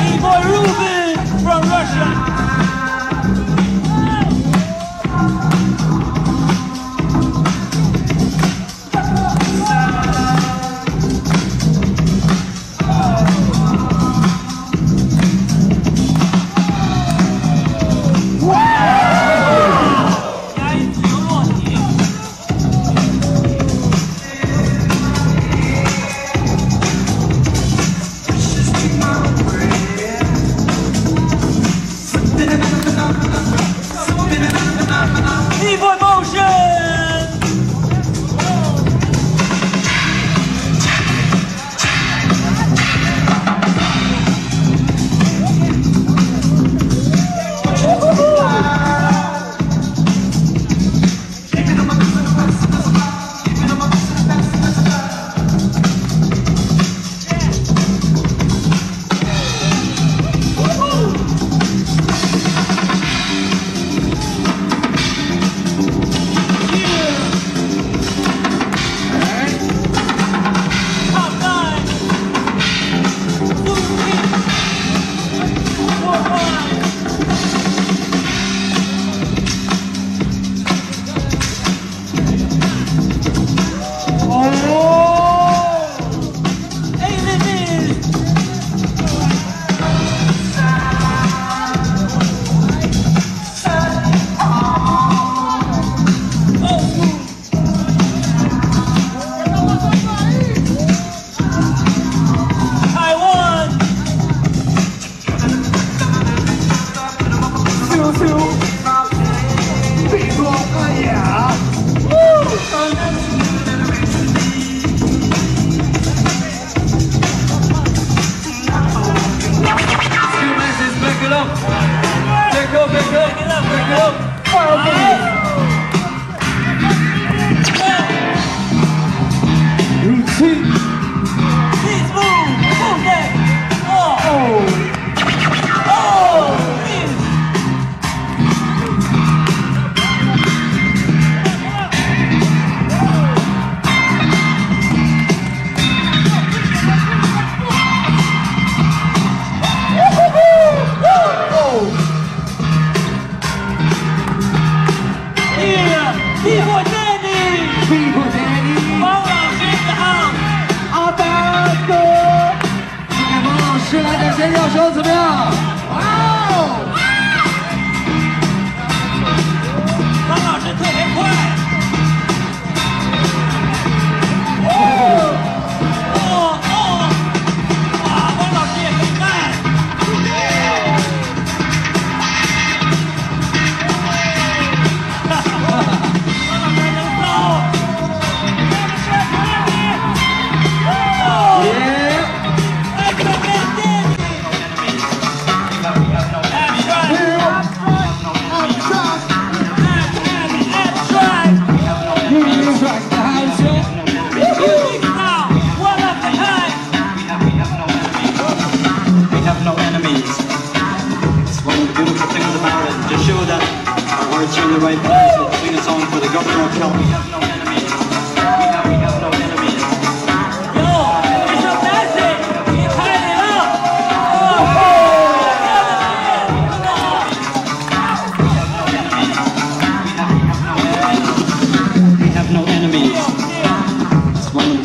B-Boy Ruben from Russia. Thank you.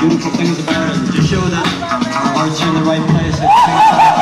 Beautiful things about it. Just show that our hearts are in the right place at the same time.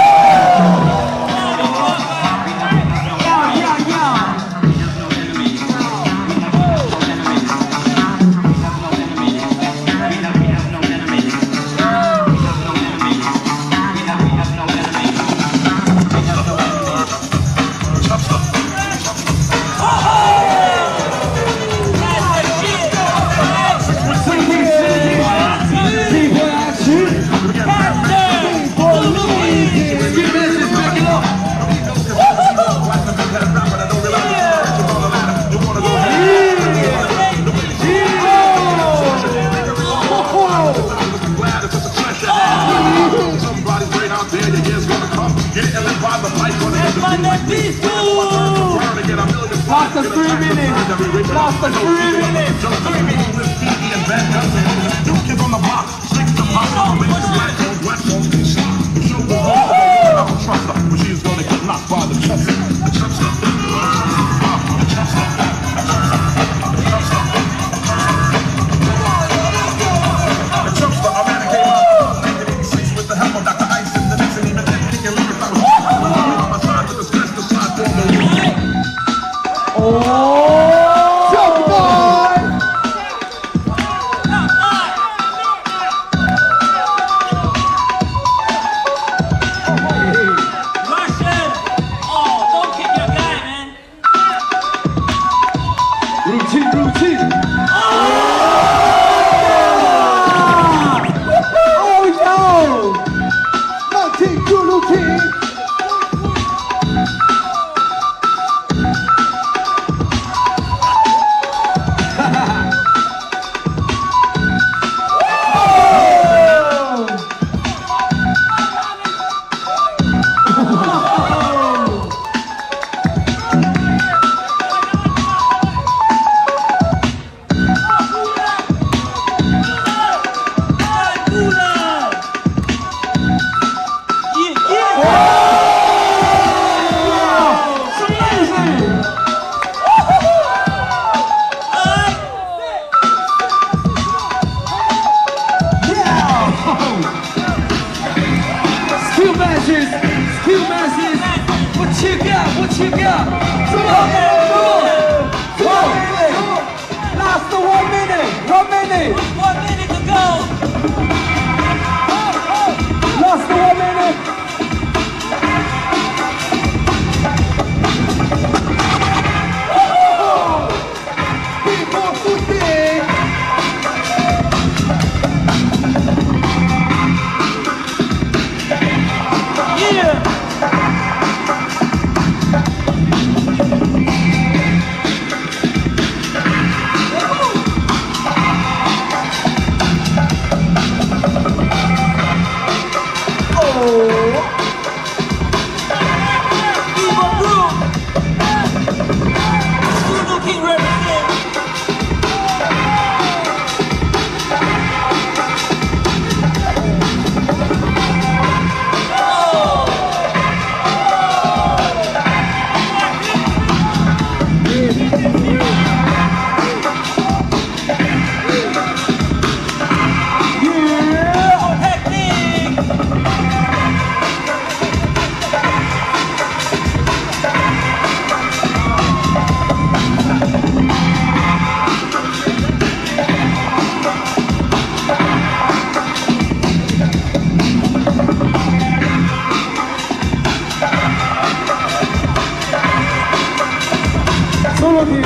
Lost us 3 minutes. Lost us 3 minutes. 3 minutes. Duke on the block. Six the box. I don't trust her, but she's gonna get knocked by the chest. What you got? Last 1 minute. 1 minute. 1 minute to go. Last 1 minute.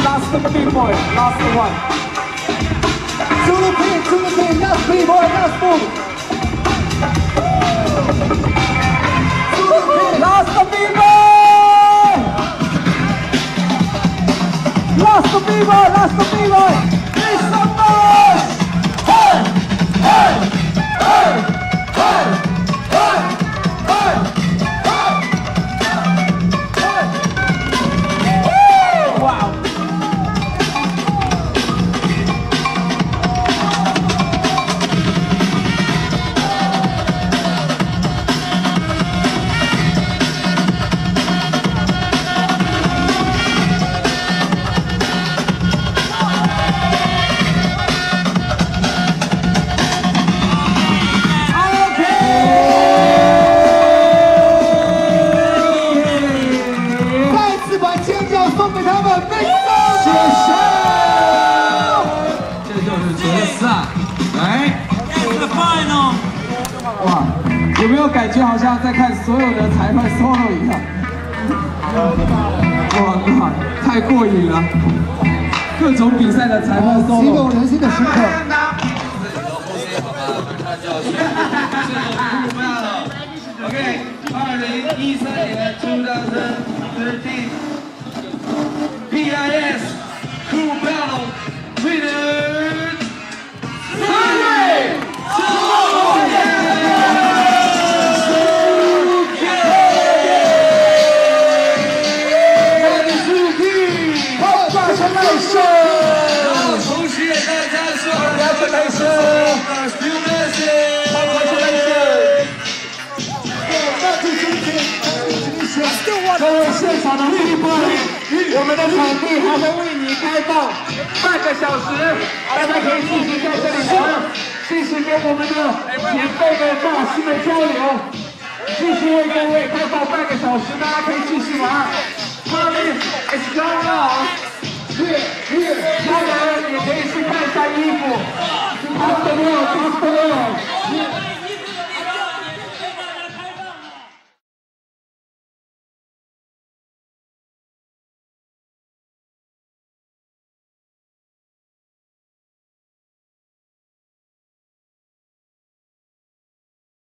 Last B-boy, last one. Zulu King, last B-boy, last move. Last B-boy! Last B-boy, last B-boy! Make some noise! Hey! Hey! Hey! Hey! 来 The final。哇，有没有感觉好像在看所有的裁判 solo 一样？哇，太过瘾了！各种比赛的裁判 solo， 激动人心的时刻。OK， 2013年2013 PIS Cool Battle winners. Congratulations! 各位现场的立波，我们的场地还会为你开放半个小时，大家可以继续在这里玩，继续跟我们的前辈们、大师们交流，继续为各位开放半个小时，大家可以继续玩。Party is going on！ 当然也可以去看一下衣服，After all，